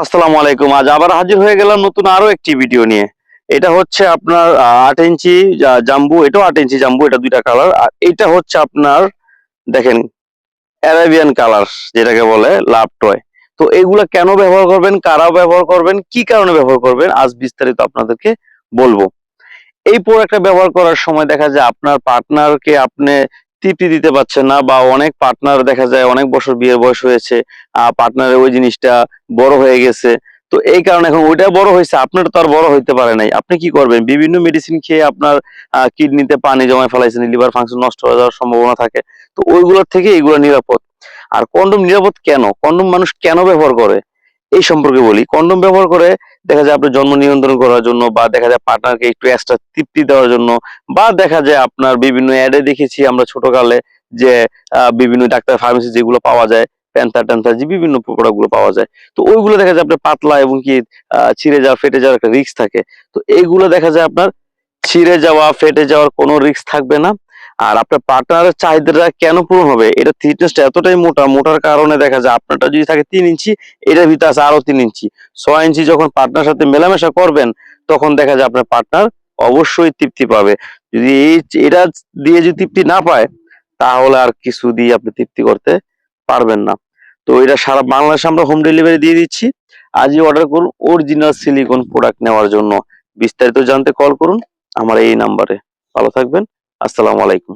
আসসালামু আলাইকুম। আজ আবার হাজির হয়ে গেলাম নতুন আরো একটি ভিডিও নিয়ে। এটা হচ্ছে আপনার ৮ ইঞ্চি জাম্বু, এটাও ৮ ইঞ্চি জাম্বু, এটা দুইটা কালার। আর এটা হচ্ছে আপনার দেখেন অ্যারাবিয়ান কালার, যেটাকে বলে লাভ টয়। তো এগুলা কেন ব্যবহার করবেন, কারা ব্যবহার করবেন, কি কারণে ব্যবহার করবেন, আজ বিস্তারিত আপনাদেরকে বলবো। এই প্রোডাক্টটা ব্যবহার করার সময় দেখা যায় আপনার পার্টনারকে আপনি তৃপ্তি দিতে পারছেন না, বা অনেক পার্টনার দেখা যায় অনেক বছর বিয়ের বয়স হয়েছে, পার্টনারের ওই জিনিসটা বড় হয়ে গেছে। তো এই কারণে এখন ওইটা বড় হয়েছে, আপনার তো আর বড় হইতে পারে নাই। আপনি কি করবেন? বিভিন্ন মেডিসিন খেয়ে আপনার কিডনিতে পানি জমায় ফেলাইছেন, লিভার ফাংশন নষ্ট হয়ে যাওয়ার সম্ভাবনা থাকে। তো ওইগুলোর থেকে এগুলো নিরাপদ। আর কন্ডম নিরাপদ কেন, কন্ডম মানুষ কেন ব্যবহার করে, এই সম্পর্কে বলি। কন্ডম ব্যবহার করে দেখা যায় আপনার জন্ম নিয়ন্ত্রণ করার জন্য, বা দেখা যায় পার্টনারকে একটু এক্সট্রা তৃপ্তি দেওয়ার জন্য, বা দেখা যায় আপনার বিভিন্ন অ্যাডে দেখেছি আমরা ছোটকালে যে বিভিন্ন ডাক্তার ফার্মেসি যেগুলো পাওয়া যায়, প্যান্থার ট্যান্থার যে বিভিন্ন প্রোডাক্ট গুলো পাওয়া যায়, তো ওইগুলো দেখা যায় আপনার পাতলা এবং কি ছিঁড়ে যাওয়া ফেটে যাওয়ার একটা রিস্ক থাকে। তো এইগুলো দেখা যায় আপনার ছিঁড়ে যাওয়া ফেটে যাওয়ার কোনো রিস্ক থাকবে না। আর আপনার পার্টনারের চাহিদাটা কেন পূরণ হবে, এটা থিকনেসটা এতটাই মোটা, মোটার কারণে দেখা যায় আপনারটা যদি থাকে ৩ ইঞ্চি, এটার ভিতরে আছে আরো ৩ ইঞ্চি, ৬ ইঞ্চি। যখন পার্টনার সাথে মেলামেশা করবেন তখন দেখা যায় আপনার পার্টনার অবশ্যই তৃপ্তি পাবে। যদি এটা দিয়ে যদি তৃপ্তি না পায়, তাহলে আর কিছু দিয়ে আপনি তৃপ্তি করতে পারবেন না। তো এটা সারা বাংলাদেশে আমরা হোম ডেলিভারি দিয়ে দিচ্ছি। আজই অর্ডার করুন অরিজিনাল সিলিকন প্রোডাক্ট নেওয়ার জন্য। বিস্তারিত জানতে কল করুন আমার এই নাম্বারে। ভালো থাকবেন। আসসালামু আলাইকুম।